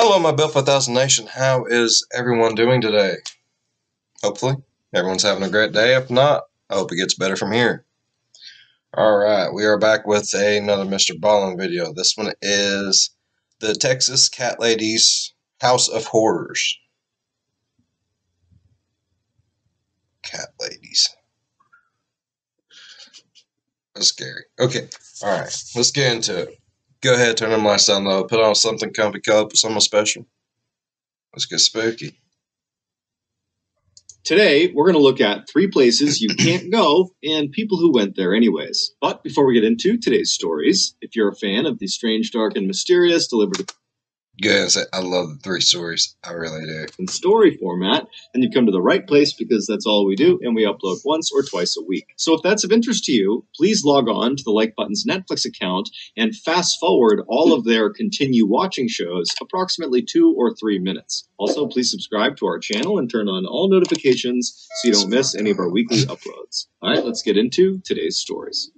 Hello, my Bill 5000 Nation. How is everyone doing today? Hopefully, everyone's having a great day. If not, I hope it gets better from here. Alright, we are back with another Mr. Ballin video. This one is the Texas Cat Lady's House of Horrors. Cat Ladies. That's scary. Okay, alright, let's get into it. Go ahead, turn on my sound low, put on something comfy, cup, something special. Let's get spooky. Today, we're going to look at 3 places you can't go and people who went there anyways. But before we get into today's stories, if you're a fan of the strange, dark, and mysterious delivered Go ahead and say, I love the 3 stories. I really do. in story format, then you've come to the right place because that's all we do, and we upload once or twice a week. So if that's of interest to you, please log on to the Like Button's Netflix account and fast forward all of their continue watching shows approximately 2 or 3 minutes. Also, please subscribe to our channel and turn on all notifications so you don't miss any of our weekly uploads. All right, let's get into today's stories.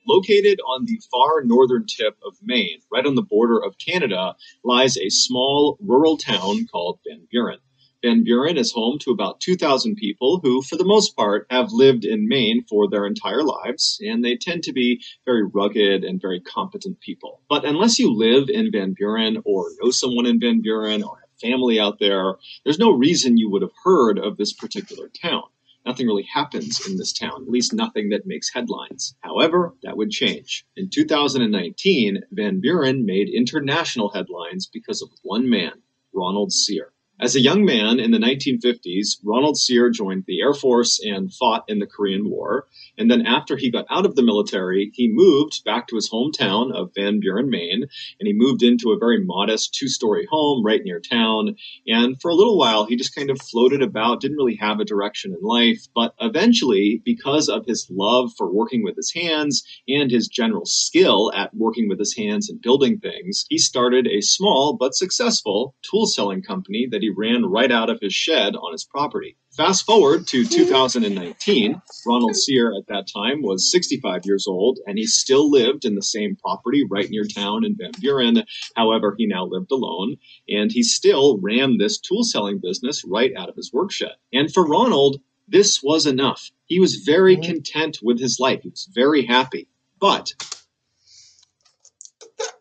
Located on the far northern tip of Maine, right on the border of Canada, lies a small rural town called Van Buren. Van Buren is home to about 2,000 people who, for the most part, have lived in Maine for their entire lives, and they tend to be very rugged and very competent people. But unless you live in Van Buren or know someone in Van Buren or have family out there, there's no reason you would have heard of this particular town. Nothing really happens in this town, at least nothing that makes headlines. However, that would change. In 2019, Van Buren made international headlines because of one man, Ronald Sear. As a young man in the 1950s, Ronald Sear joined the Air Force and fought in the Korean War. And then after he got out of the military, he moved back to his hometown of Van Buren, Maine, and he moved into a very modest 2-story home right near town. And for a little while, he just kind of floated about, didn't really have a direction in life. But eventually, because of his love for working with his hands and his general skill at working with his hands and building things, he started a small but successful tool selling company that he ran right out of his shed on his property. Fast forward to 2019, Ronald Sear at that time was 65 years old, and he still lived in the same property right near town in Van Buren. However, he now lived alone, and he still ran this tool selling business right out of his work shed. And for Ronald, this was enough. He was very content with his life. He was very happy. But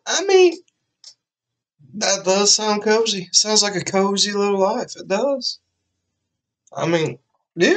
I mean, that does sound cozy. Sounds like a cozy little life. It does. I mean, yeah.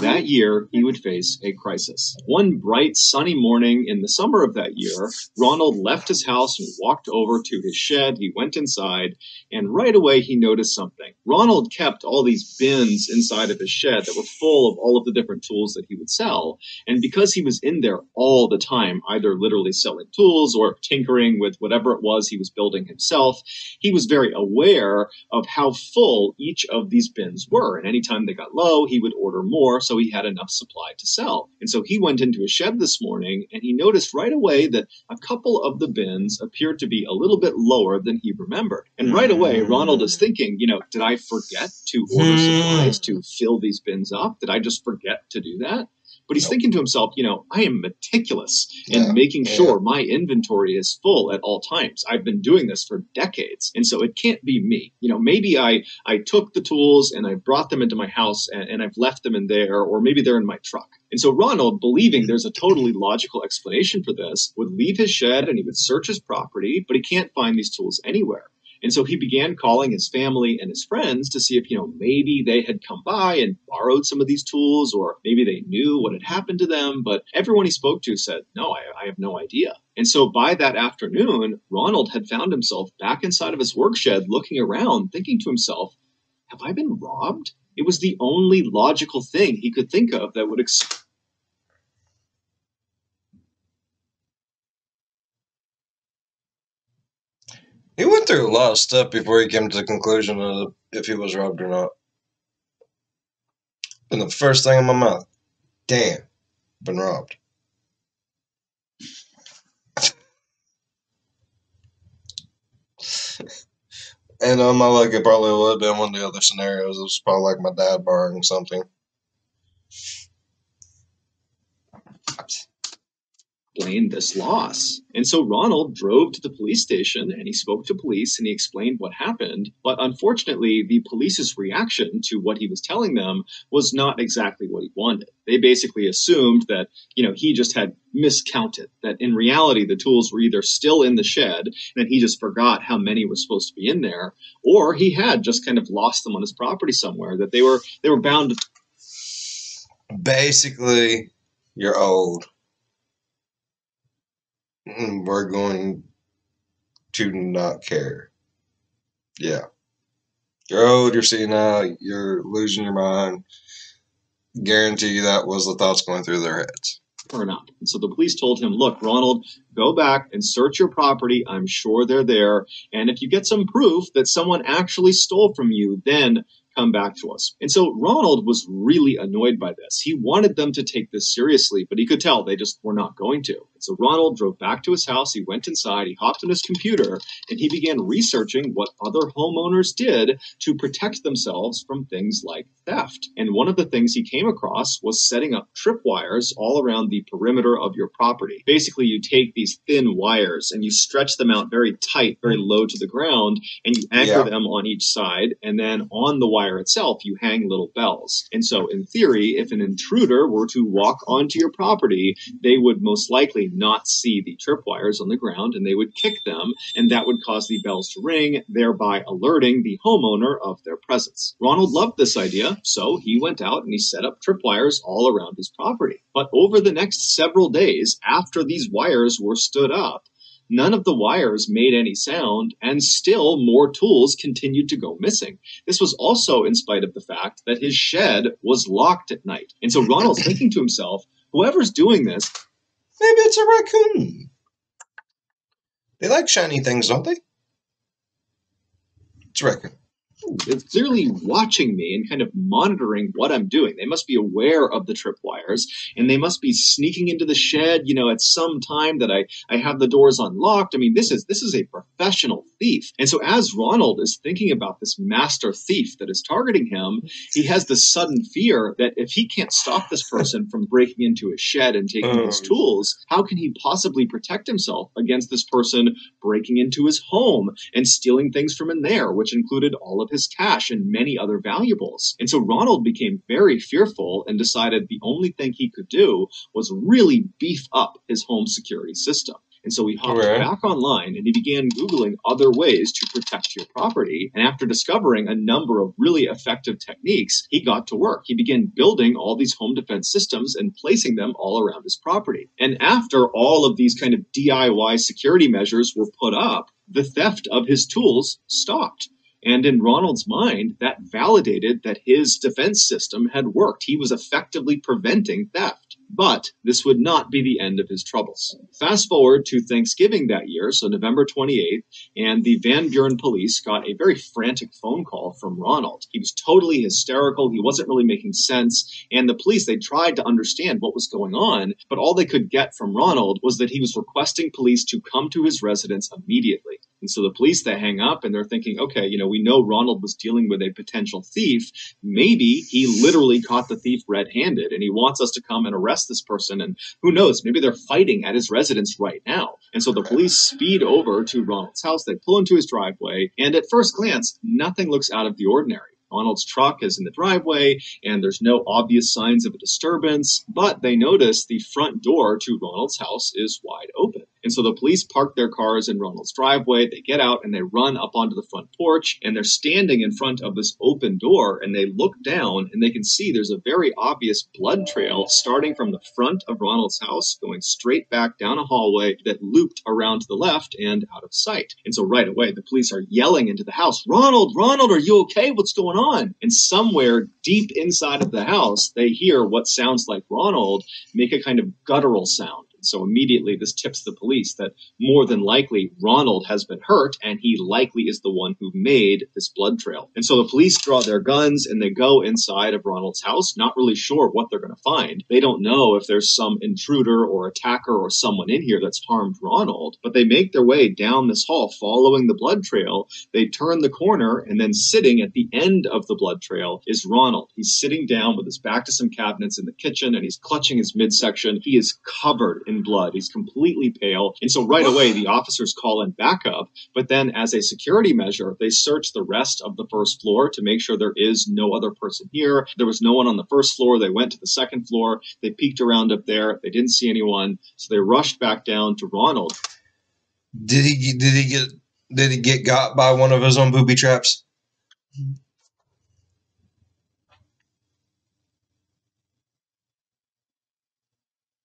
that year, he would face a crisis. One bright, sunny morning in the summer of that year, Ronald left his house and walked over to his shed. He went inside, and right away he noticed something. Ronald kept all these bins inside of his shed that were full of all of the different tools that he would sell. And because he was in there all the time, either literally selling tools or tinkering with whatever it was he was building himself, he was very aware of how full each of these bins were. And anytime they got low, he would order more so he had enough supply to sell. And so he went into his shed this morning and he noticed right away that a couple of the bins appeared to be a little bit lower than he remembered. And right away, Ronald is thinking, did I forget to order supplies to fill these bins up? Did I just forget to do that? But he's thinking to himself, I am meticulous in making sure my inventory is full at all times. I've been doing this for decades, and so it can't be me. Maybe I took the tools and I brought them into my house and I've left them in there, or maybe they're in my truck. And so Ronald, believing there's a totally logical explanation for this, would leave his shed and he would search his property, but he can't find these tools anywhere. And so he began calling his family and his friends to see if, maybe they had come by and borrowed some of these tools, or maybe they knew what had happened to them. But everyone he spoke to said, no, I have no idea. And so by that afternoon, Ronald had found himself back inside of his work shed looking around, thinking to himself, have I been robbed? It was the only logical thing he could think of that would He went through a lot of stuff before he came to the conclusion of if he was robbed or not. And the first thing in my mouth, damn, been robbed. And I like it probably would have been one of the other scenarios. It was probably like my dad borrowing something. Explain this loss. And so Ronald drove to the police station and he spoke to police and he explained what happened. But unfortunately, the police's reaction to what he was telling them was not exactly what he wanted. They basically assumed that, he just had miscounted, that in reality, the tools were either still in the shed and he just forgot how many were supposed to be in there, or he had just kind of lost them on his property somewhere, that they were bound to. Basically, you're old. We're going to not care. Yeah. You're old, you're senile, you're losing your mind. Guarantee you that was the thoughts going through their heads. Turn up. And so the police told him, look, Ronald, go back and search your property. I'm sure they're there. And if you get some proof that someone actually stole from you, then come back to us. And so Ronald was really annoyed by this. He wanted them to take this seriously, but he could tell they just were not going to. And so Ronald drove back to his house. He went inside, he hopped on his computer, and he began researching what other homeowners did to protect themselves from things like theft. And one of the things he came across was setting up tripwires all around the perimeter of your property. Basically, you take these thin wires and you stretch them out very tight, very low to the ground, and you anchor them on each side, and then on the wire itself, you hang little bells. And so in theory, if an intruder were to walk onto your property, they would most likely not see the tripwires on the ground and they would kick them, and that would cause the bells to ring, thereby alerting the homeowner of their presence. Ronald loved this idea, so he went out and he set up tripwires all around his property. But over the next several days, after these wires were stood up, none of the wires made any sound, and still more tools continued to go missing. This was also in spite of the fact that his shed was locked at night. And so Ronald's thinking to himself, whoever's doing this, maybe it's a raccoon. They like shiny things, don't they? It's a raccoon. It's clearly watching me and kind of monitoring what I'm doing. They must be aware of the tripwires, and they must be sneaking into the shed, at some time that I have the doors unlocked. I mean, this is a professional thief. And so as Ronald is thinking about this master thief that is targeting him, he has this sudden fear that if he can't stop this person from breaking into his shed and taking his tools, how can he possibly protect himself against this person breaking into his home and stealing things from in there, which included all of his cash and many other valuables. And so Ronald became very fearful and decided the only thing he could do was really beef up his home security system. And so he hopped back online and he began Googling other ways to protect your property. And after discovering a number of really effective techniques, he got to work. He began building all these home defense systems and placing them all around his property. And after all of these kind of DIY security measures were put up, the theft of his tools stopped. And in Ronald's mind, that validated that his defense system had worked. He was effectively preventing theft. But this would not be the end of his troubles. Fast forward to Thanksgiving that year, so November 28th, and the Van Buren police got a very frantic phone call from Ronald. He was totally hysterical. He wasn't really making sense. And the police, they tried to understand what was going on, but all they could get from Ronald was that he was requesting police to come to his residence immediately. And so the police, they hang up and they're thinking, okay, we know Ronald was dealing with a potential thief. Maybe he literally caught the thief red-handed and he wants us to come and arrest this person. And who knows, maybe they're fighting at his residence right now. And so the police speed over to Ronald's house. They pull into his driveway. And at first glance, nothing looks out of the ordinary. Ronald's truck is in the driveway, and there's no obvious signs of a disturbance, but they notice the front door to Ronald's house is wide open. And so the police park their cars in Ronald's driveway, they get out and they run up onto the front porch, and they're standing in front of this open door, and they look down and they can see there's a very obvious blood trail starting from the front of Ronald's house, going straight back down a hallway that looped around to the left and out of sight. And so right away, the police are yelling into the house, Ronald, are you okay? What's going on? And somewhere deep inside of the house, they hear what sounds like Ronald make a kind of guttural sound. So immediately this tips the police that more than likely Ronald has been hurt, and he likely is the one who made this blood trail. And so the police draw their guns and they go inside of Ronald's house, not really sure what they're going to find. They don't know if there's some intruder or attacker or someone in here that's harmed Ronald, but they make their way down this hall following the blood trail. They turn the corner, and then sitting at the end of the blood trail is Ronald. He's sitting down with his back to some cabinets in the kitchen, and he's clutching his midsection. He is covered in blood. He's completely pale. And so right away, the officers call in backup, but then as a security measure, they search the rest of the first floor to make sure there is no other person here. There was no one on the first floor. They went to the second floor. They peeked around up there. They didn't see anyone. So they rushed back down to Ronald. Did he get got by one of his own booby traps?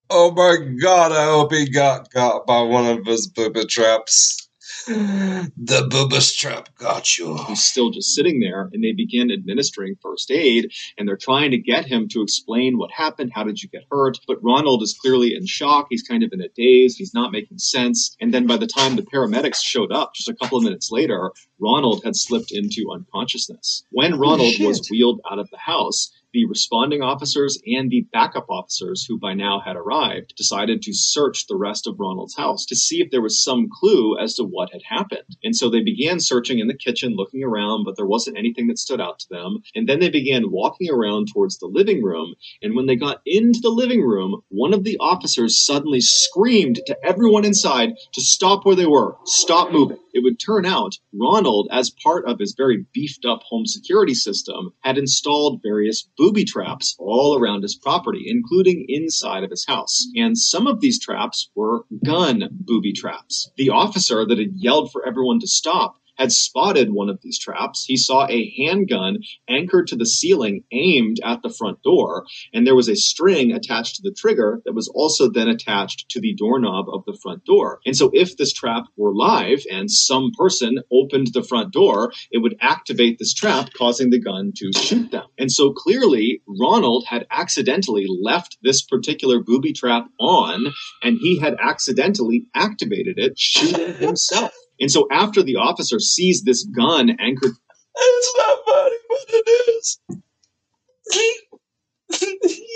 Oh my God, I hope he got caught by one of his booby traps. The boobies trap got you. He's still just sitting there, and they begin administering first aid, and they're trying to get him to explain what happened. How did you get hurt? But Ronald is clearly in shock. He's kind of in a daze. He's not making sense. And then by the time the paramedics showed up, just a couple of minutes later, Ronald had slipped into unconsciousness. When Ronald was wheeled out of the house, the responding officers and the backup officers, who by now had arrived, decided to search the rest of Ronald's house to see if there was some clue as to what had happened. And so they began searching in the kitchen, looking around, but there wasn't anything that stood out to them. And then they began walking around towards the living room. And when they got into the living room, one of the officers suddenly screamed to everyone inside to stop where they were, stop moving. It would turn out Ronald, as part of his very beefed up home security system, had installed various booby traps all around his property, including inside of his house. And some of these traps were gun booby traps. The officer that had yelled for everyone to stop had spotted one of these traps. He saw a handgun anchored to the ceiling aimed at the front door, and there was a string attached to the trigger that was also then attached to the doorknob of the front door. And so if this trap were live and some person opened the front door, it would activate this trap, causing the gun to shoot them. And so clearly, Ronald had accidentally left this particular booby trap on, and he had accidentally activated it, shooting himself. And so after the officer sees this gun anchored... It's not funny, but it is.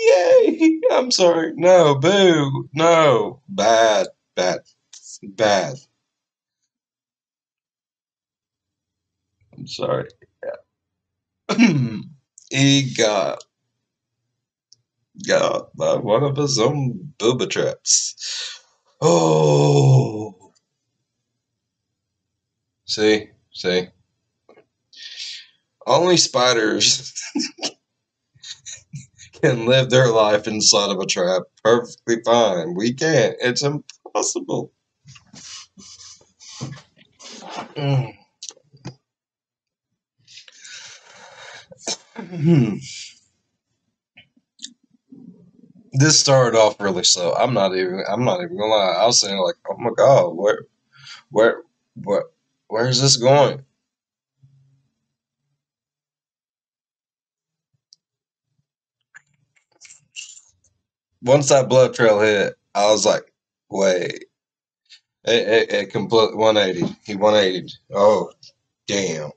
Yay! I'm sorry. No, boo. No. Bad. I'm sorry. Yeah. He got by one of his own booby traps. Oh. See? Only spiders can live their life inside of a trap perfectly fine. We can't. It's impossible. This started off really slow. I'm not even gonna lie. I was saying like, oh my God, where's this going? Once that blood trail hit, I was like, wait. It complete 180. He 180'd. Oh, damn.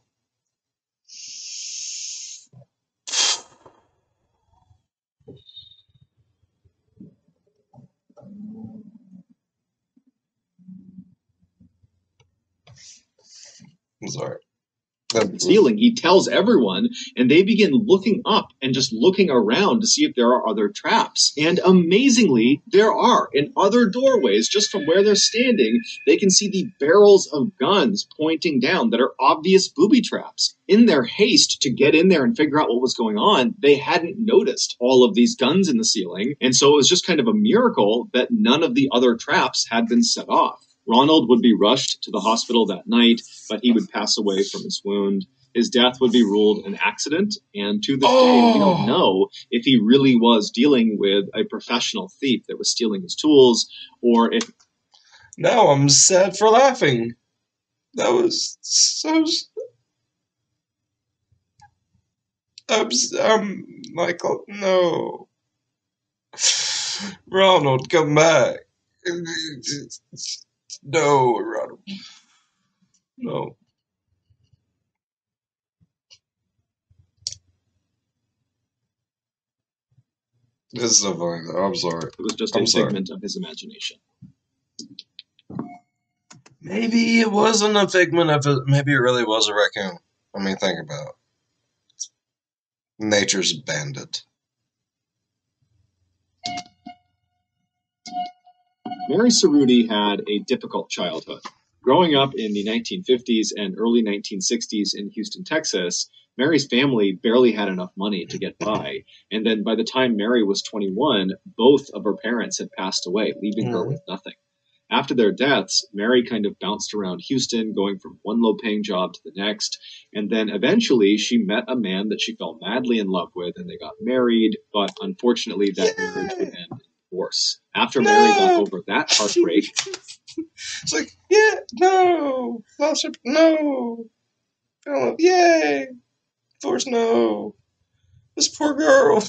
I'm sorry. Ceiling, he tells everyone, and they begin looking up and just looking around to see if there are other traps. And amazingly, there are. In other doorways, just from where they're standing, they can see the barrels of guns pointing down that are obvious booby traps. In their haste to get in there and figure out what was going on, they hadn't noticed all of these guns in the ceiling, and so it was just kind of a miracle that none of the other traps had been set off. Ronald would be rushed to the hospital that night, but he would pass away from his wound. His death would be ruled an accident, and to this day, we don't know if he really was dealing with a professional thief that was stealing his tools, or if... Now I'm sad for laughing. That was so... I'm Michael, no. Ronald, come back. No, Ronald. No. This is so funny, though. I'm sorry. It was just I'm a sorry. figment of his imagination. Maybe it wasn't a figment of it. Maybe it really was a raccoon. I mean, think about it. Nature's bandit. Mary Cerruti had a difficult childhood. Growing up in the 1950s and early 1960s in Houston, Texas, Mary's family barely had enough money to get by. And then by the time Mary was 21, both of her parents had passed away, leaving her with nothing. After their deaths, Mary kind of bounced around Houston, going from one low paying job to the next. And then eventually she met a man that she fell madly in love with, and they got married. But unfortunately, that marriage would end in divorce. After Mary got over that heartbreak, It's like, yeah, no. Lost her, no. Yay. Divorce, no. This poor girl.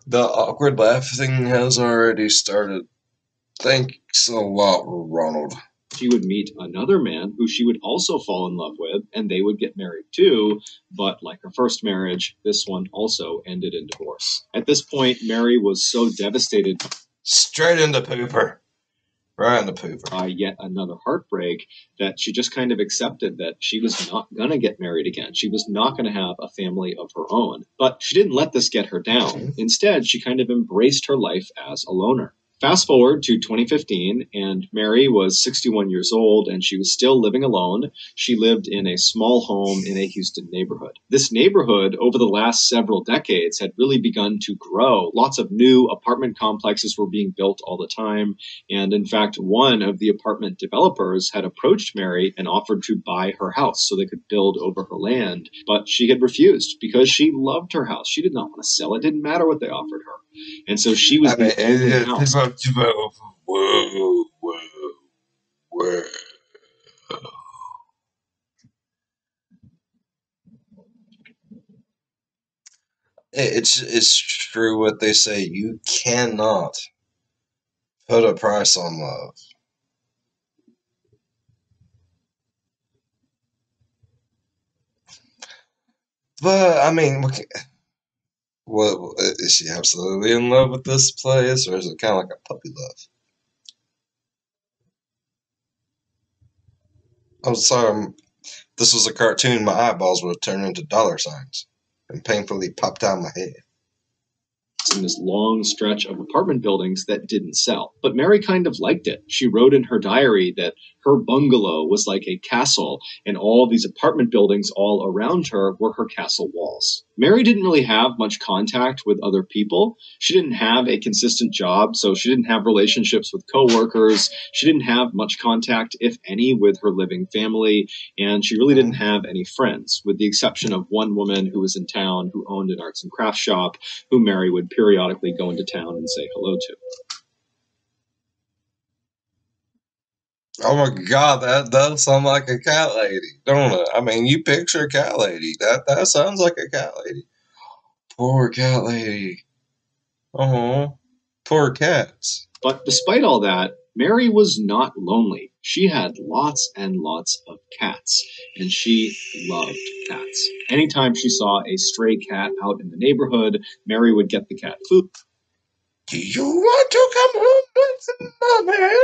The awkward laughing has already started. Thanks a lot, Ronald. she would meet another man who she would also fall in love with, and they would get married too. But like her first marriage, this one also ended in divorce. At this point, Mary was so devastated Straight into pooper. Right in the pooper. by yet another heartbreak that she just kind of accepted that she was not going to get married again. She was not going to have a family of her own. But she didn't let this get her down. Instead, she kind of embraced her life as a loner. Fast forward to 2015, and Mary was 61 years old, and she was still living alone. She lived in a small home in a Houston neighborhood. This neighborhood, over the last several decades, had really begun to grow. Lots of new apartment complexes were being built all the time, and in fact, one of the apartment developers had approached Mary and offered to buy her house so they could build over her land, but she had refused because she loved her house. She did not want to sell it. It didn't matter what they offered her. And so she was the only house. Whoa, whoa, whoa. It's true what they say. You cannot put a price on love. But I mean, what is she absolutely in love with this place, or is it kind of like a puppy love? I'm sorry, this was a cartoon. My eyeballs would have turned into dollar signs and painfully popped out of my head. In this long stretch of apartment buildings that didn't sell. But Mary kind of liked it. She wrote in her diary that her bungalow was like a castle, and all these apartment buildings all around her were her castle walls. Mary didn't really have much contact with other people. She didn't have a consistent job, so she didn't have relationships with coworkers. She didn't have much contact, if any, with her living family, and she really didn't have any friends, with the exception of one woman who was in town who owned an arts and crafts shop, who Mary would periodically go into town and say hello to. Oh my God, that does sound like a cat lady, don't it? I mean, you picture a cat lady. That sounds like a cat lady. Poor cat lady. Oh, poor cats. But despite all that, Mary was not lonely. She had lots and lots of cats, and she loved cats. Anytime she saw a stray cat out in the neighborhood, Mary would get the cat food. Do you want to come home with mommy?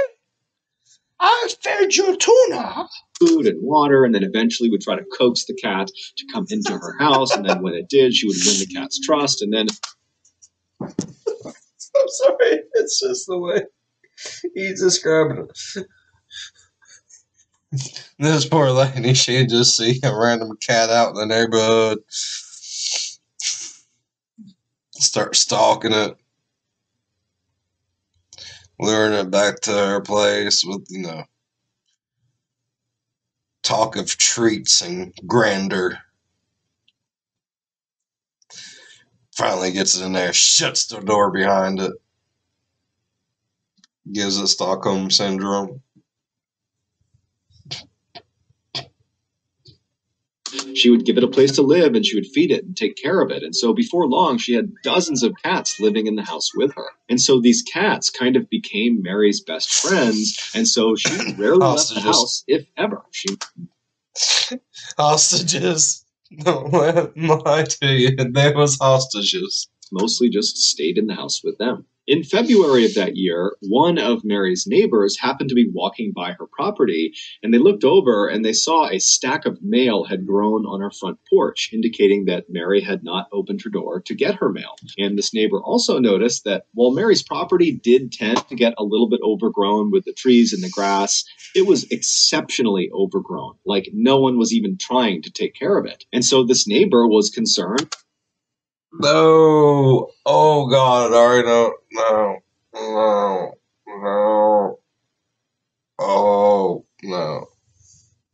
I fed you tuna. Food and water, and then eventually would try to coax the cat to come into her house, and then when it did, she would win the cat's trust, and then I'm sorry, it's just the way he's describing it. This poor lady, she'd just see a random cat out in the neighborhood, start stalking it, luring it back to her place with, talk of treats and grandeur. Finally gets it in there, shuts the door behind it, gives it Stockholm Syndrome. She would give it a place to live, and she would feed it and take care of it. And so before long, she had dozens of cats living in the house with her. And so these cats kind of became Mary's best friends. And so she rarely left the house, if ever. Hostages. Don't let me lie to you. They was hostages. Mostly just stayed in the house with them. In February of that year, one of Mary's neighbors happened to be walking by her property, and they looked over and they saw a stack of mail had grown on her front porch, indicating that Mary had not opened her door to get her mail. And this neighbor also noticed that while Mary's property did tend to get a little bit overgrown with the trees and the grass, it was exceptionally overgrown, like no one was even trying to take care of it. And so this neighbor was concerned. No. Oh, God. I already know. No. No. No. Oh, no.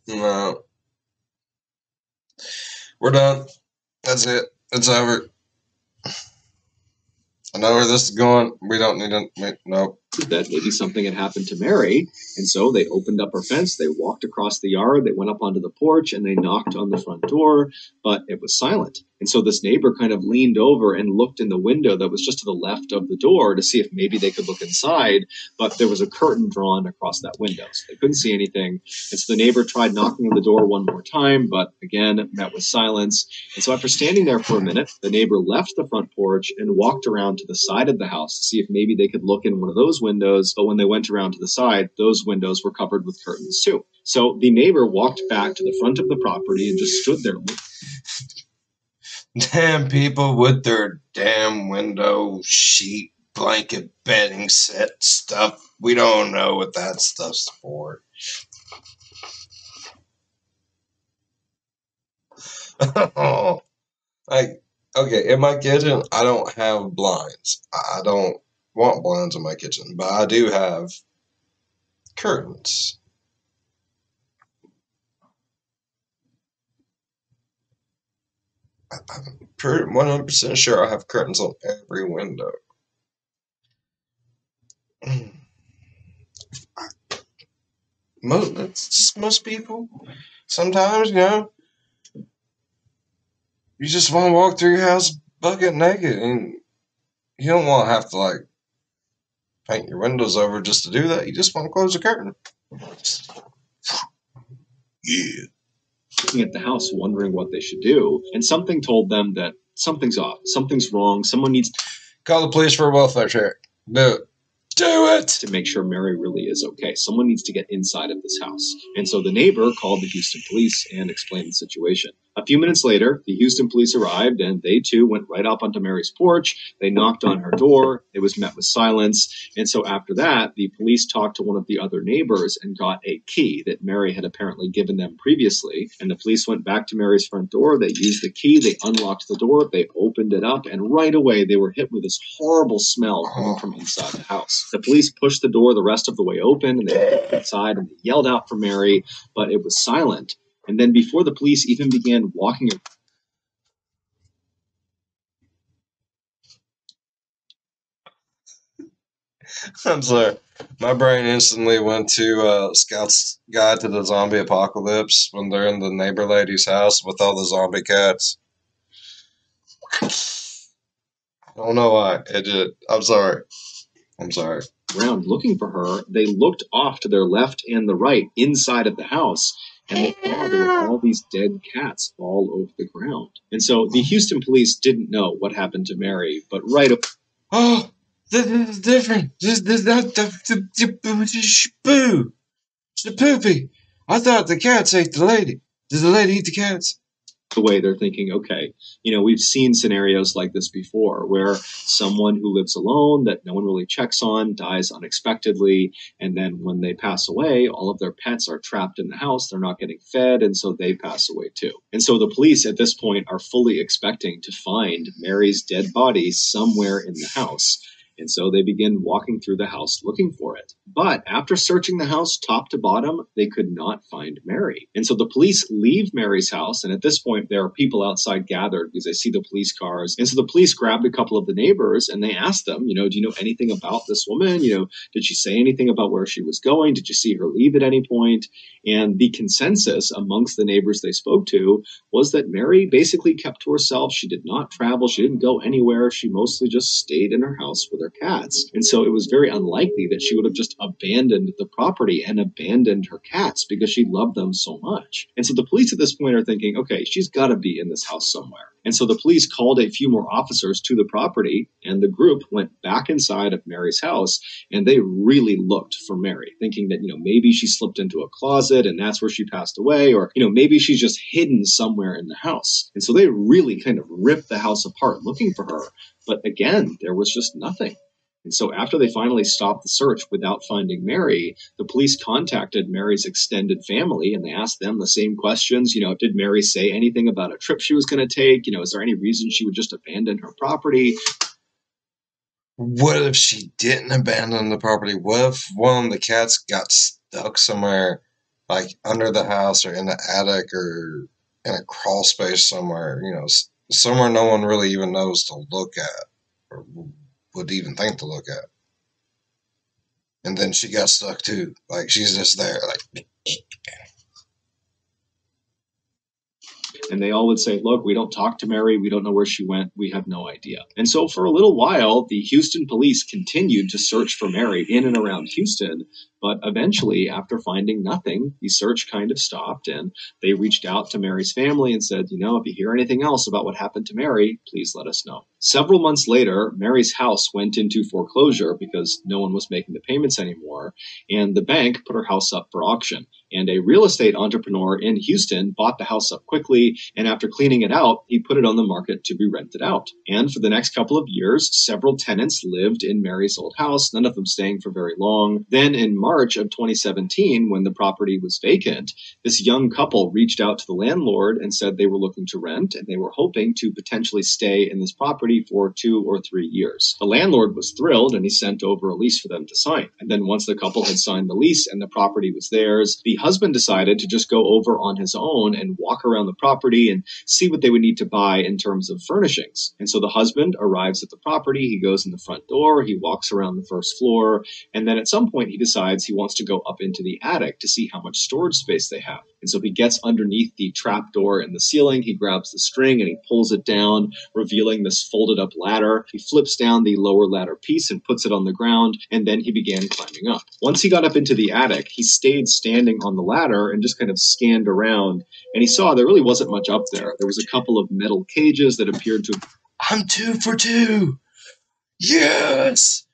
No. We're done. That's it. It's over. I know where this is going. We don't need to. Nope. That maybe something had happened to Mary, and so they opened up her fence, they walked across the yard, they went up onto the porch, and they knocked on the front door, but it was silent. And so this neighbor kind of leaned over and looked in the window that was just to the left of the door to see if maybe they could look inside, but there was a curtain drawn across that window, so they couldn't see anything. And so the neighbor tried knocking on the door one more time, but again, met with silence. And so after standing there for a minute, the neighbor left the front porch and walked around to the side of the house to see if maybe they could look in one of those windows, but when they went around to the side, those windows were covered with curtains too. So the neighbor walked back to the front of the property and just stood there. Damn people with their damn window sheet, blanket, bedding set stuff. We don't know what that stuff's for. Like, okay, in my kitchen, I don't have blinds. I don't want blinds in my kitchen, but I do have curtains. I'm pretty 100% sure I have curtains on every window. That's just most people. Sometimes, you just want to walk through your house bucket naked, and you don't want to have to paint your windows over just to do that. You just want to close the curtain. Yeah. Looking at the house, wondering what they should do, and something told them that something's off, something's wrong, someone needs to call the police for a welfare check. Do it. Do it! To make sure Mary really is okay. Someone needs to get inside of this house. And so the neighbor called the Houston police and explained the situation. A few minutes later, the Houston police arrived, and they too went right up onto Mary's porch. They knocked on her door. It was met with silence. And so after that, the police talked to one of the other neighbors and got a key that Mary had apparently given them previously. And the police went back to Mary's front door. They used the key. They unlocked the door. They opened it up. And right away, they were hit with this horrible smell coming from inside the house. The police pushed the door the rest of the way open, and they went inside and they yelled out for Mary, but it was silent. And then before the police even began walking around, I'm sorry. My brain instantly went to Scout's Guide to the Zombie Apocalypse when they're in the neighbor lady's house with all the zombie cats. I don't know why. It did. I'm sorry. around looking for her, they looked off to their left and the right inside of the house, and they saw there were all these dead cats all over the ground. And so the Houston police didn't know what happened to Mary, but right away. Oh, this is different. This boo. It's the poopy. I thought the cats ate the lady. Did the lady eat the cats? The way they're thinking, okay, we've seen scenarios like this before where someone who lives alone that no one really checks on dies unexpectedly, and then when they pass away, all of their pets are trapped in the house, they're not getting fed, and so they pass away too. And so the police at this point are fully expecting to find Mary's dead body somewhere in the house. And so they begin walking through the house looking for it. But after searching the house top to bottom, they could not find Mary. And so the police leave Mary's house. And at this point, there are people outside gathered because they see the police cars. And so the police grabbed a couple of the neighbors and they asked them, do you know anything about this woman? Did she say anything about where she was going? Did you see her leave at any point? And the consensus amongst the neighbors they spoke to was that Mary basically kept to herself. She did not travel. She didn't go anywhere. She mostly just stayed in her house with her cats. And so it was very unlikely that she would have just abandoned the property and abandoned her cats because she loved them so much. And so the police at this point are thinking, okay, she's got to be in this house somewhere. And so the police called a few more officers to the property, and the group went back inside of Mary's house, and they really looked for Mary, thinking that, maybe she slipped into a closet and that's where she passed away, or, maybe she's just hidden somewhere in the house. And so they really kind of ripped the house apart looking for her. But again, there was just nothing. And so after they finally stopped the search without finding Mary, the police contacted Mary's extended family and they asked them the same questions. Did Mary say anything about a trip she was going to take? Is there any reason she would just abandon her property? What if she didn't abandon the property? What if one of the cats got stuck somewhere, like under the house or in the attic or in a crawl space somewhere, somewhere no one really even knows to look at or would even think to look at. And then she got stuck too. Like she's just there, like. And they all would say, look, we don't talk to Mary. We don't know where she went. We have no idea. And so for a little while, the Houston police continued to search for Mary in and around Houston. But eventually, after finding nothing, the search kind of stopped, and they reached out to Mary's family and said, if you hear anything else about what happened to Mary, please let us know. Several months later, Mary's house went into foreclosure because no one was making the payments anymore, and the bank put her house up for auction. And a real estate entrepreneur in Houston bought the house up quickly, and after cleaning it out, he put it on the market to be rented out. And for the next couple of years, several tenants lived in Mary's old house, none of them staying for very long. Then in March of 2017, when the property was vacant, this young couple reached out to the landlord and said they were looking to rent, and they were hoping to potentially stay in this property for 2 or 3 years. The landlord was thrilled, and he sent over a lease for them to sign. And then once the couple had signed the lease and the property was theirs, the husband decided to just go over on his own and walk around the property and see what they would need to buy in terms of furnishings. And so the husband arrives at the property, he goes in the front door, he walks around the first floor, and then at some point he decides he wants to go up into the attic to see how much storage space they have. And so he gets underneath the trap door in the ceiling, he grabs the string and he pulls it down, revealing this folded up ladder. He flips down the lower ladder piece and puts it on the ground, and then he began climbing up. Once he got up into the attic, he stayed standing on the ladder and just kind of scanned around, and he saw there really wasn't much up there. There was a couple of metal cages that appeared to... I'm 2 for 2! Yes!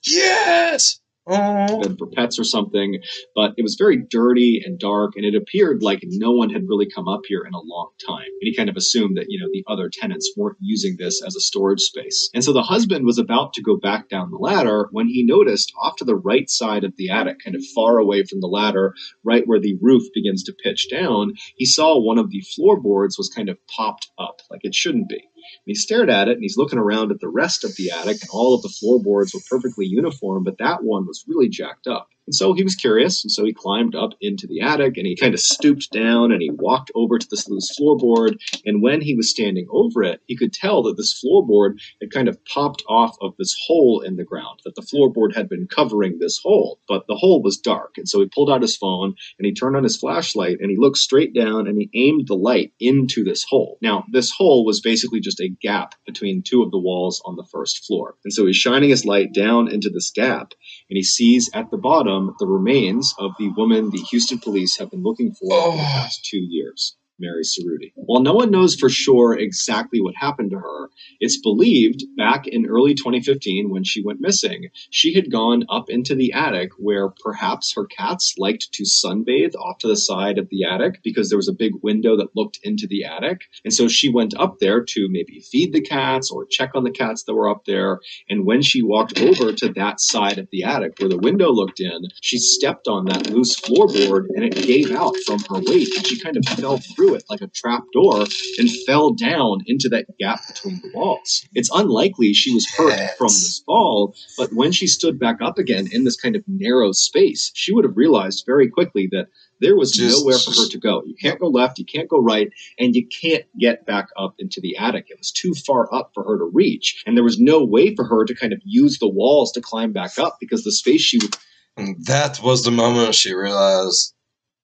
Yes! For pets or something, but it was very dirty and dark, and it appeared like no one had really come up here in a long time. And he kind of assumed that, the other tenants weren't using this as a storage space. And so the husband was about to go back down the ladder when he noticed off to the right side of the attic, kind of far away from the ladder, right where the roof begins to pitch down, he saw one of the floorboards was kind of popped up like it shouldn't be. And he stared at it, and he's looking around at the rest of the attic, and all of the floorboards were perfectly uniform, but that one was really jacked up. And so he was curious, and so he climbed up into the attic, and he kind of stooped down, and he walked over to this loose floorboard, and when he was standing over it, he could tell that this floorboard had kind of popped off of this hole in the ground, that the floorboard had been covering this hole, but the hole was dark. And so he pulled out his phone, and he turned on his flashlight, and he looked straight down, and he aimed the light into this hole. Now, this hole was basically just a gap between 2 of the walls on the first floor. And so he's shining his light down into this gap, and he sees at the bottom the remains of the woman the Houston police have been looking for the past 2 years. Mary Cerruti. While no one knows for sure exactly what happened to her, it's believed back in early 2015 when she went missing, she had gone up into the attic where perhaps her cats liked to sunbathe off to the side of the attic because there was a big window that looked into the attic. And so she went up there to maybe feed the cats or check on the cats that were up there. And when she walked over to that side of the attic where the window looked in, she stepped on that loose floorboard and it gave out from her weight and she kind of fell through through it like a trap door and fell down into that gap between the walls. It's unlikely she was hurt from this fall, but when she stood back up again in this kind of narrow space, she would have realized very quickly that there was nowhere for her to go. You can't go left, you can't go right, and you can't get back up into the attic. It was too far up for her to reach, and there was no way for her to kind of use the walls to climb back up because the space she would... And that was the moment she realized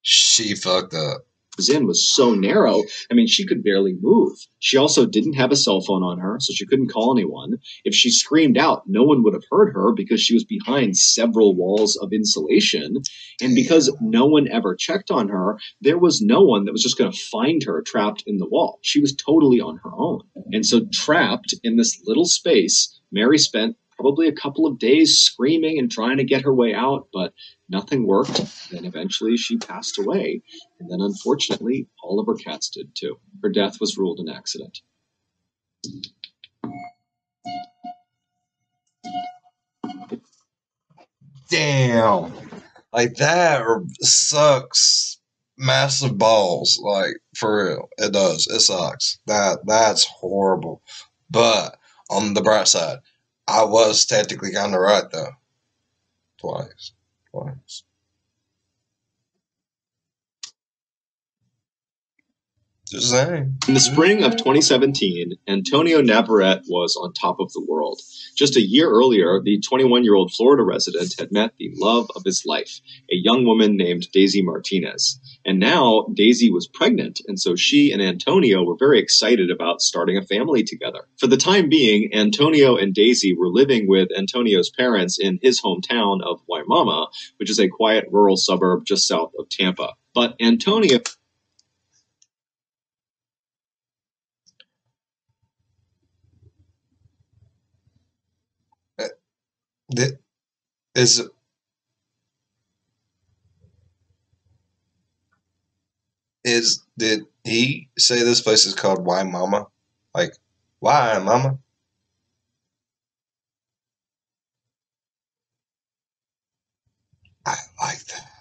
she fucked up. In was so narrow. I mean, she could barely move. She also didn't have a cell phone on her, so she couldn't call anyone. If she screamed out, no one would have heard her because she was behind several walls of insulation. And because no one ever checked on her, there was no one that was just going to find her trapped in the wall. She was totally on her own. And so trapped in this little space, Mary spent probably a couple of days screaming and trying to get her way out, but nothing worked. Then eventually she passed away. And then unfortunately, all of her cats did too. Her death was ruled an accident. Damn. Like, that sucks massive balls. Like, for real. It does. It sucks. That's horrible. But on the bright side, I was technically kind of right, though. Twice. Just saying. In the spring of 2017, Antonio Navarrete was on top of the world. Just a year earlier, the 21-year-old Florida resident had met the love of his life, a young woman named Daisy Martinez. And now Daisy was pregnant, and so she and Antonio were very excited about starting a family together. For the time being, Antonio and Daisy were living with Antonio's parents in his hometown of Waimama, which is a quiet rural suburb just south of Tampa. But Antonio... Did he say this place is called Why Mama? Like, why Mama? I like that.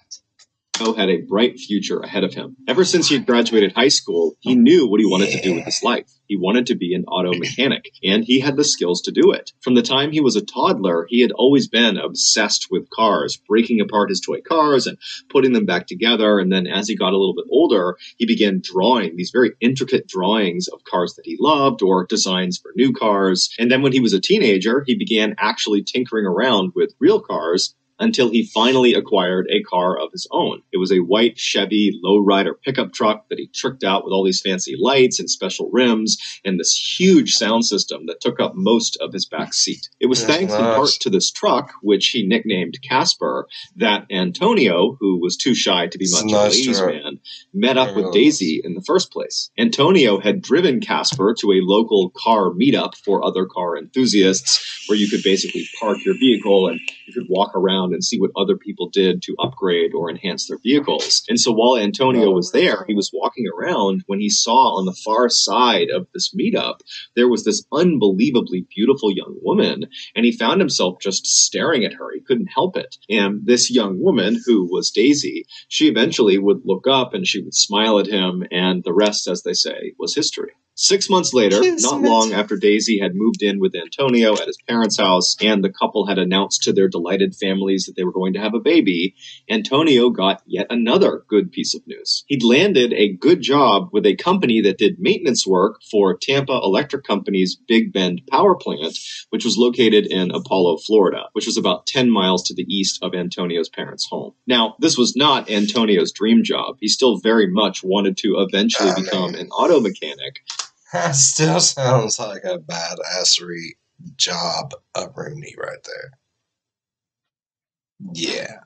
Had a bright future ahead of him. Ever since he had graduated high school, he knew what he wanted to do with his life. He wanted to be an auto mechanic, and he had the skills to do it. From the time he was a toddler, he had always been obsessed with cars, breaking apart his toy cars and putting them back together. And then as he got a little bit older, he began drawing these very intricate drawings of cars that he loved or designs for new cars. And then when he was a teenager, he began actually tinkering around with real cars until he finally acquired a car of his own. It was a white Chevy lowrider pickup truck that he tricked out with all these fancy lights and special rims and this huge sound system that took up most of his back seat. It was thanks in part to this truck, which he nicknamed Casper, that Antonio, who was too shy to be much of a ladies' man, met up with Daisy in the first place. Antonio had driven Casper to a local car meetup for other car enthusiasts, where you could basically park your vehicle and you could walk around and see what other people did to upgrade or enhance their vehicles. And so while Antonio was there, he was walking around when he saw on the far side of this meetup, there was this unbelievably beautiful young woman, and he found himself just staring at her. He couldn't help it. And this young woman, who was Daisy, she eventually would look up and she would smile at him, and the rest, as they say, was history. 6 months later, not long after Daisy had moved in with Antonio at his parents' house and the couple had announced to their delighted families that they were going to have a baby, Antonio got yet another good piece of news. He'd landed a good job with a company that did maintenance work for Tampa Electric Company's Big Bend power plant, which was located in Apollo, Florida, which was about 10 miles to the east of Antonio's parents' home. Now, this was not Antonio's dream job. He still very much wanted to eventually become an auto mechanic. That still sounds like a badassery job upbringing right there. Yeah.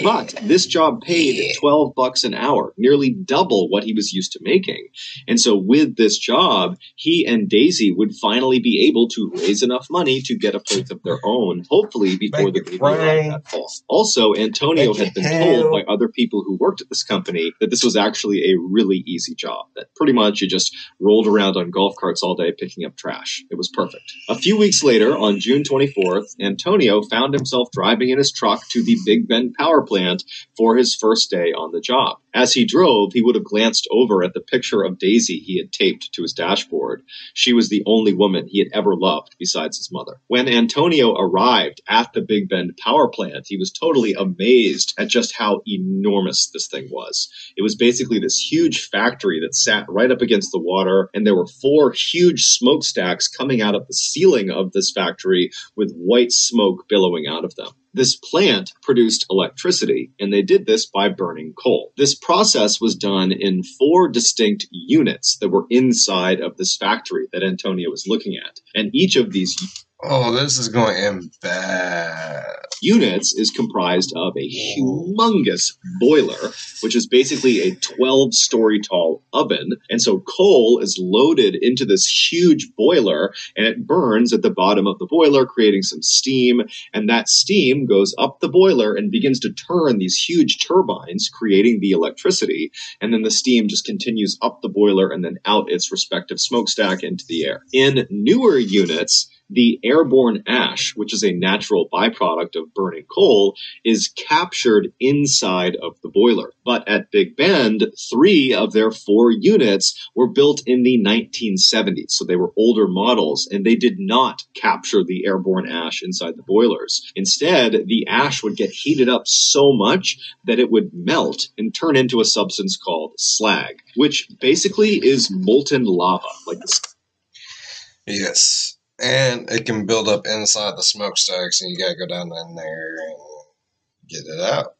But this job paid $12 an hour, nearly double what he was used to making. And so with this job, he and Daisy would finally be able to raise enough money to get a place of their own, hopefully before the baby arrived that fall. Also, Antonio had been told by other people who worked at this company that this was actually a really easy job, that pretty much you just rolled around on golf carts all day picking up trash. It was perfect. A few weeks later, on June 24th, Antonio found himself driving in his truck to the Big Bend Bend power plant for his first day on the job. As he drove, he would have glanced over at the picture of Daisy he had taped to his dashboard. She was the only woman he had ever loved besides his mother. When Antonio arrived at the Big Bend power plant, he was totally amazed at just how enormous this thing was. It was basically this huge factory that sat right up against the water, and there were 4 huge smokestacks coming out of the ceiling of this factory with white smoke billowing out of them. This plant produced electricity, and they did this by burning coal. This process was done in 4 distinct units that were inside of this factory that Antonio was looking at. And each of these this is going to end bad. Units is comprised of a humongous boiler, which is basically a 12-story tall oven. And so coal is loaded into this huge boiler, and it burns at the bottom of the boiler, creating some steam. And that steam goes up the boiler and begins to turn these huge turbines, creating the electricity. And then the steam just continues up the boiler and then out its respective smokestack into the air. In newer units, the airborne ash, which is a natural byproduct of burning coal, is captured inside of the boiler. But at Big Bend, 3 of their 4 units were built in the 1970s, so they were older models, and they did not capture the airborne ash inside the boilers. Instead, the ash would get heated up so much that it would melt and turn into a substance called slag, which basically is molten lava, like this. Yes. And it can build up inside the smokestacks, and you gotta go down in there and get it out.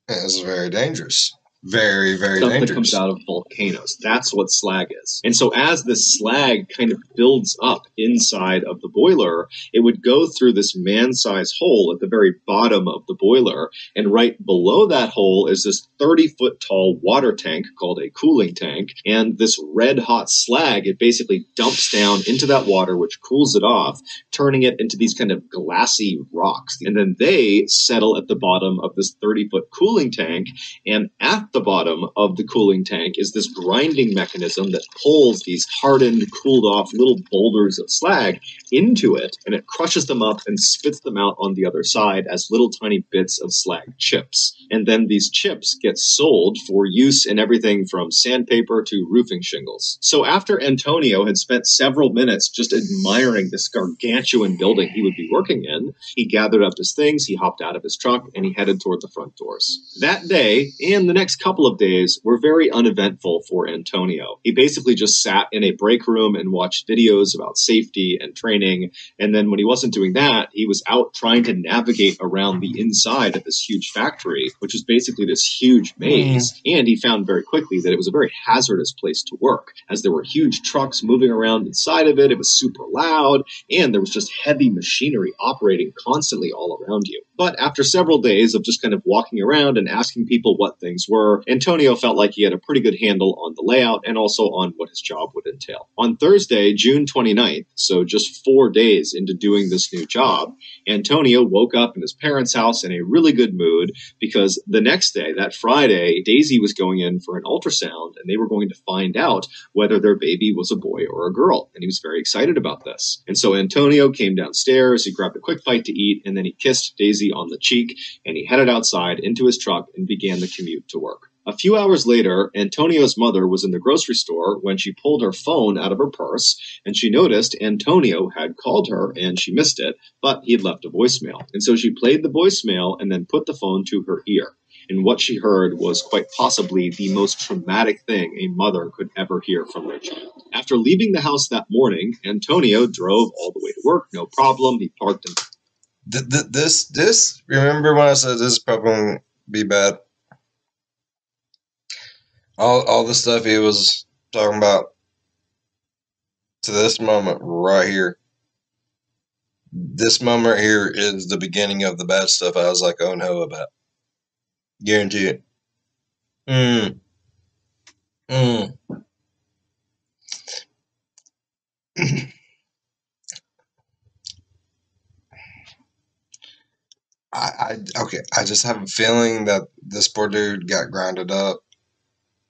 And it's very dangerous. Very, very Stuff dangerous. That comes out of volcanoes. That's what slag is. And so as this slag kind of builds up inside of the boiler, it would go through this man-sized hole at the very bottom of the boiler. And right below that hole is this 30-foot tall water tank called a cooling tank. And this red-hot slag, it basically dumps down into that water, which cools it off, turning it into these kind of glassy rocks. And then they settle at the bottom of this 30-foot cooling tank. And at the bottom of the cooling tank is this grinding mechanism that pulls these hardened, cooled off little boulders of slag into it, and it crushes them up and spits them out on the other side as little tiny bits of slag chips. And then these chips get sold for use in everything from sandpaper to roofing shingles. So after Antonio had spent several minutes just admiring this gargantuan building he would be working in, he gathered up his things, he hopped out of his truck, and he headed toward the front doors. That day, and the next couple of days, were very uneventful for Antonio. He basically just sat in a break room and watched videos about safety and training, and then when he wasn't doing that, he was out trying to navigate around the inside of this huge factory, which is basically this huge maze, and he found very quickly that it was a very hazardous place to work, as there were huge trucks moving around inside of it, it was super loud, and there was just heavy machinery operating constantly all around you. But after several days of just kind of walking around and asking people what things were, Antonio felt like he had a pretty good handle on the layout and also on what his job would entail. On Thursday, June 29th, so just 4 days into doing this new job, Antonio woke up in his parents' house in a really good mood because the next day, that Friday, Daisy was going in for an ultrasound and they were going to find out whether their baby was a boy or a girl. And he was very excited about this. And so Antonio came downstairs, he grabbed a quick bite to eat, and then he kissed Daisy on the cheek, and he headed outside into his truck and began the commute to work. A few hours later, Antonio's mother was in the grocery store when she pulled her phone out of her purse, and she noticed Antonio had called her, and she missed it, but he had left a voicemail. And so she played the voicemail and then put the phone to her ear. And what she heard was quite possibly the most traumatic thing a mother could ever hear from their child. After leaving the house that morning, Antonio drove all the way to work, no problem. He parked in... Remember when I said this is probably going to be bad? All the stuff he was talking about to this moment right here. This moment here is the beginning of the bad stuff I was like, oh no, about. Guarantee it. Okay, I just have a feeling that this poor dude got grounded up.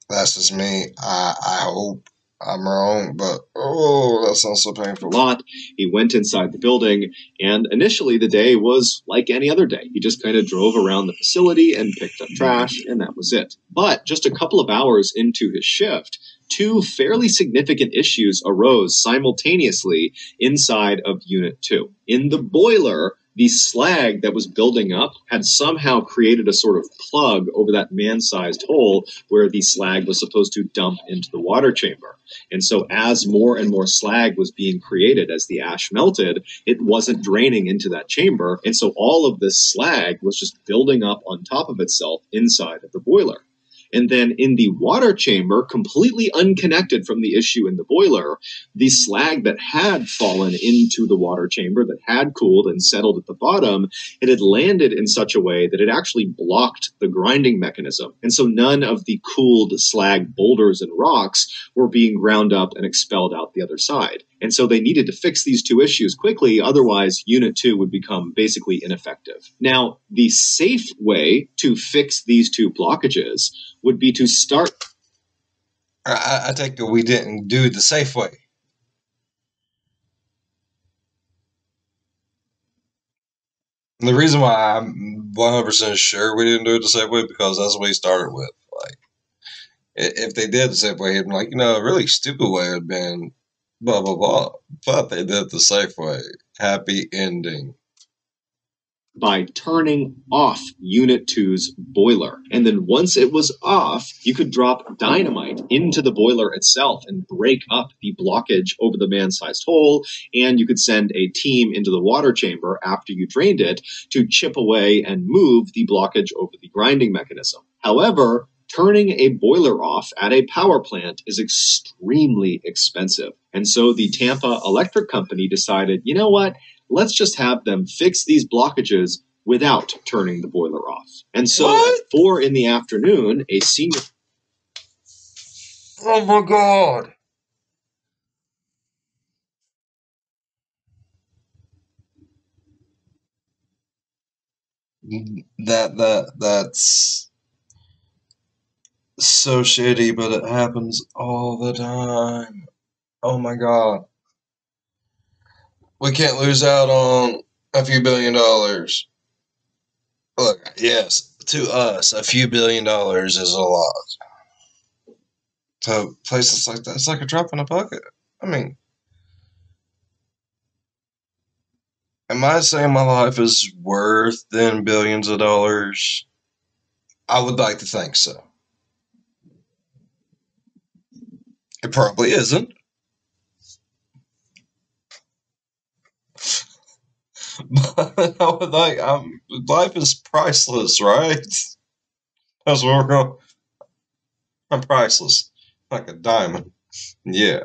That's just me. I hope I'm wrong, but oh, that sounds so painful. Lot. He went inside the building, and initially the day was like any other day. He just kind of drove around the facility and picked up trash, and that was it. But just a couple of hours into his shift, two fairly significant issues arose simultaneously inside of Unit 2. In the boiler, the slag that was building up had somehow created a sort of plug over that man-sized hole where the slag was supposed to dump into the water chamber. And so as more and more slag was being created as the ash melted, it wasn't draining into that chamber. And so all of this slag was just building up on top of itself inside of the boiler. And then in the water chamber, completely unconnected from the issue in the boiler, the slag that had fallen into the water chamber, that had cooled and settled at the bottom, it had landed in such a way that it actually blocked the grinding mechanism. And so none of the cooled slag boulders and rocks were being ground up and expelled out the other side. And so they needed to fix these two issues quickly, otherwise Unit 2 would become basically ineffective. Now, the safe way to fix these two blockages would be to start... I take it we didn't do the safe way. And the reason why I'm 100% sure we didn't do it the safe way, because that's what we started with. Like, if they did the safe way, it'd be like, a really stupid way would have been blah, blah, blah. But they did the safe way. Happy ending. By turning off Unit 2's boiler. And then once it was off, you could drop dynamite into the boiler itself and break up the blockage over the man-sized hole, and you could send a team into the water chamber after you drained it to chip away and move the blockage over the grinding mechanism. However, turning a boiler off at a power plant is extremely expensive. And so the Tampa Electric Company decided, you know what? Let's just have them fix these blockages without turning the boiler off. And so at 4 in the afternoon, a senior... Oh my God. That's so shitty, but it happens all the time. Oh my God. We can't lose out on a few $1 billion. Look, yes, to us, a few $1 billion is a lot. To places like that, it's like a drop in a bucket. I mean, am I saying my life is worth then billions of dollars? I would like to think so. It probably isn't. But I would like, life is priceless, right? That's what we're going. I'm priceless, like a diamond. Yeah.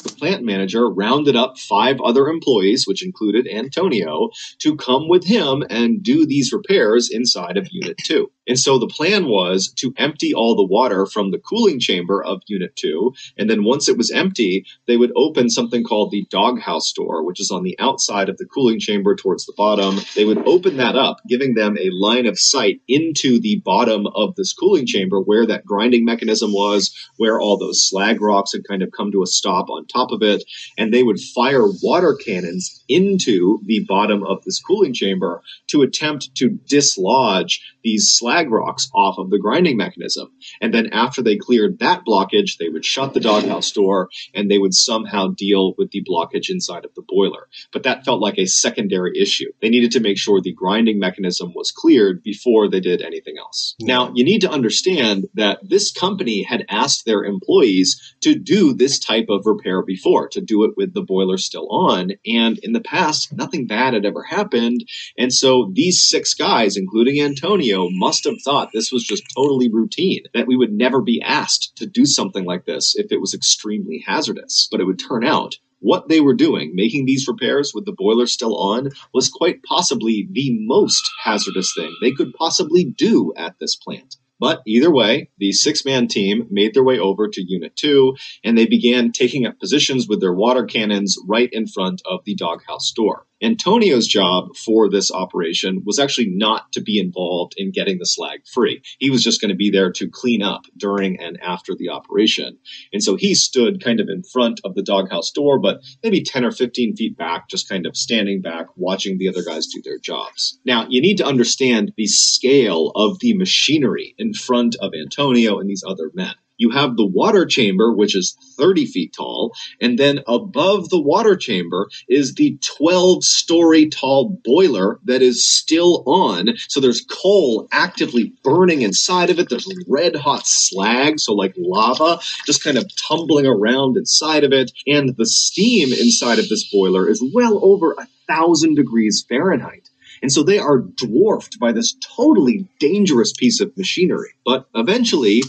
The plant manager rounded up 5 other employees, which included Antonio, to come with him and do these repairs inside of Unit 2. And so the plan was to empty all the water from the cooling chamber of Unit 2, and then once it was empty, they would open something called the doghouse door, which is on the outside of the cooling chamber towards the bottom. They would open that up, giving them a line of sight into the bottom of this cooling chamber where that grinding mechanism was, where all those slag rocks had kind of come to a stop on top of it, and they would fire water cannons into the bottom of this cooling chamber to attempt to dislodge these slag rocks off of the grinding mechanism. And then after they cleared that blockage, they would shut the doghouse door and they would somehow deal with the blockage inside of the boiler. But that felt like a secondary issue. They needed to make sure the grinding mechanism was cleared before they did anything else. Now, you need to understand that this company had asked their employees to do this type of repair before, to do it with the boiler still on. And in the past, nothing bad had ever happened. And so these 6 guys, including Antonio, must have thought this was just totally routine, that we would never be asked to do something like this if it was extremely hazardous. But it would turn out what they were doing, making these repairs with the boiler still on, was quite possibly the most hazardous thing they could possibly do at this plant. But either way, the 6-man team made their way over to Unit 2, and they began taking up positions with their water cannons right in front of the doghouse door. Antonio's job for this operation was actually not to be involved in getting the slag free. He was just going to be there to clean up during and after the operation. And so he stood kind of in front of the doghouse door, but maybe 10 or 15 feet back, just kind of standing back, watching the other guys do their jobs. Now, you need to understand the scale of the machinery in front of Antonio and these other men. You have the water chamber, which is 30 feet tall, and then above the water chamber is the 12-story tall boiler that is still on. So there's coal actively burning inside of it. There's red hot slag, so like lava, just kind of tumbling around inside of it. And the steam inside of this boiler is well over 1,000 degrees Fahrenheit. And so they are dwarfed by this totally dangerous piece of machinery. But eventually,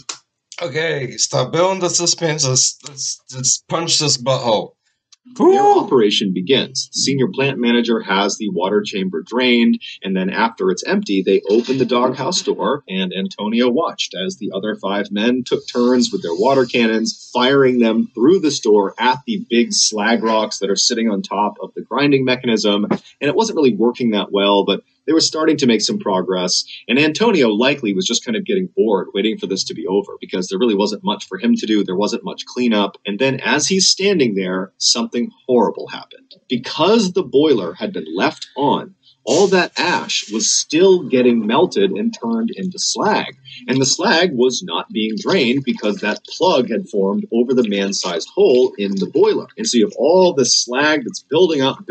okay, stop building the suspense. Let's punch this butthole. their operation begins. The senior plant manager has the water chamber drained, and then after it's empty, they open the doghouse door, and Antonio watched as the other 5 men took turns with their water cannons, firing them through the store at the big slag rocks that are sitting on top of the grinding mechanism. And it wasn't really working that well, but they were starting to make some progress, and Antonio likely was just kind of getting bored waiting for this to be over because there really wasn't much for him to do. There wasn't much cleanup. And then as he's standing there, something horrible happened. Because the boiler had been left on, all that ash was still getting melted and turned into slag. And the slag was not being drained because that plug had formed over the man-sized hole in the boiler. And so you have all this slag that's building up.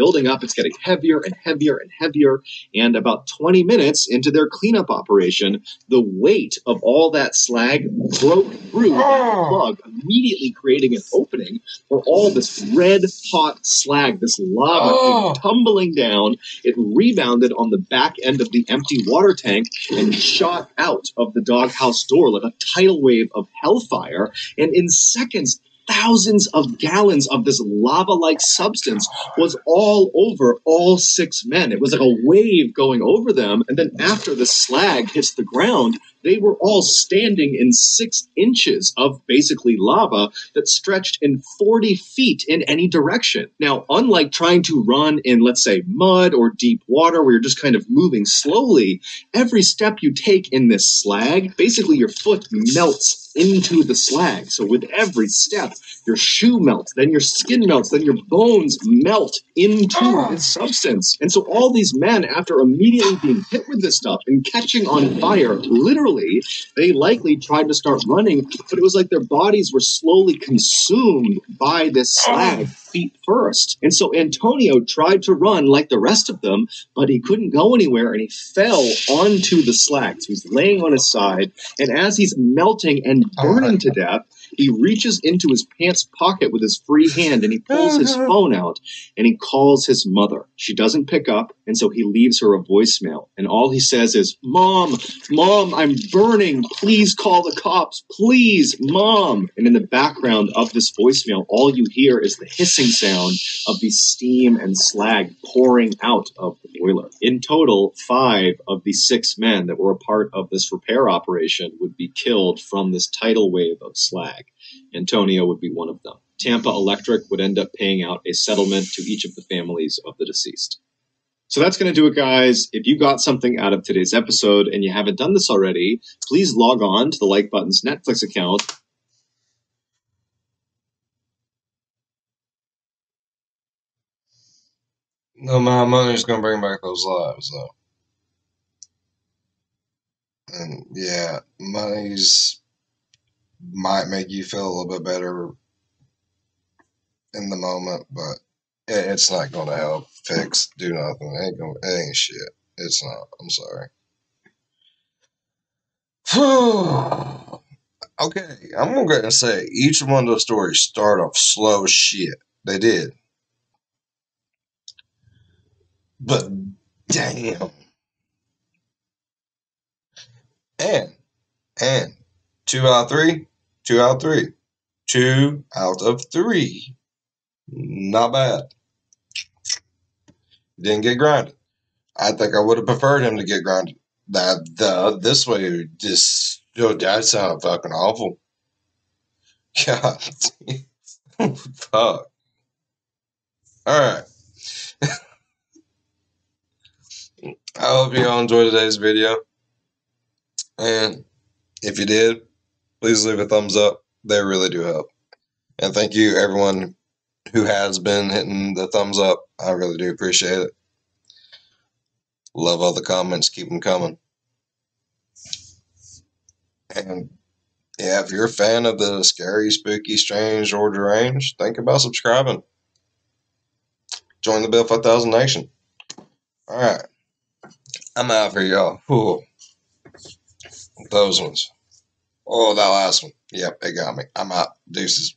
It's getting heavier and heavier and heavier. And about 20 minutes into their cleanup operation, the weight of all that slag broke through that plug, immediately creating an opening for all this red-hot slag, this lava came tumbling down. It rebounded on the back end of the empty water tank and shot out of the doghouse door like a tidal wave of hellfire. And in seconds, thousands of gallons of this lava-like substance was all over all 6 men. It was like a wave going over them. And then after the slag hits the ground, they were all standing in 6 inches of basically lava that stretched in 40 feet in any direction. Now, unlike trying to run in, let's say, mud or deep water where you're just kind of moving slowly, every step you take in this slag, basically your foot melts into the slag. So with every step, your shoe melts, then your skin melts, then your bones melt into this substance. And so all these men, after immediately being hit with this stuff and catching on fire, literally, they likely tried to start running, but it was like their bodies were slowly consumed by this slag feet first. And so Antonio tried to run like the rest of them, but he couldn't go anywhere, and he fell onto the slag. So he's laying on his side, and as he's melting and burning to death, he reaches into his pants pocket with his free hand, and he pulls his phone out, and he calls his mother. She doesn't pick up, and so he leaves her a voicemail. And all he says is, Mom, I'm burning. Please call the cops. Please, Mom. And in the background of this voicemail, all you hear is the hissing sound of the steam and slag pouring out of the boiler. In total, 5 of the 6 men that were a part of this repair operation would be killed from this tidal wave of slag. Antonio would be one of them. Tampa Electric would end up paying out a settlement to each of the families of the deceased. So that's going to do it, guys. If you got something out of today's episode and you haven't done this already, please log on to the Like Button's Netflix account. No, my money's gonna bring back those lives, though. And yeah, money's might make you feel a little bit better in the moment, but it's not gonna help do nothing. It ain't shit. It's not. I'm sorry. Okay, I'm gonna go ahead and say each one of those stories start off slow as shit. They did. But damn. And 2 out of 3, 2 out of 3, 2 out of 3. Not bad. Didn't get grounded. I think I would have preferred him to get grounded. This way, just that sounded fucking awful. God, fuck. All right. hope you all enjoyed today's video. And if you did, please leave a thumbs up. They really do help. And thank you, everyone who has been hitting the thumbs up. I really do appreciate it. Love all the comments. Keep them coming. And yeah, if you're a fan of the scary, spooky, strange, or deranged, think about subscribing. Join the Bill 5000 Nation. All right. I'm out for y'all. Ooh, those ones. Oh, that last one. Yep, it got me. I'm out. Deuces.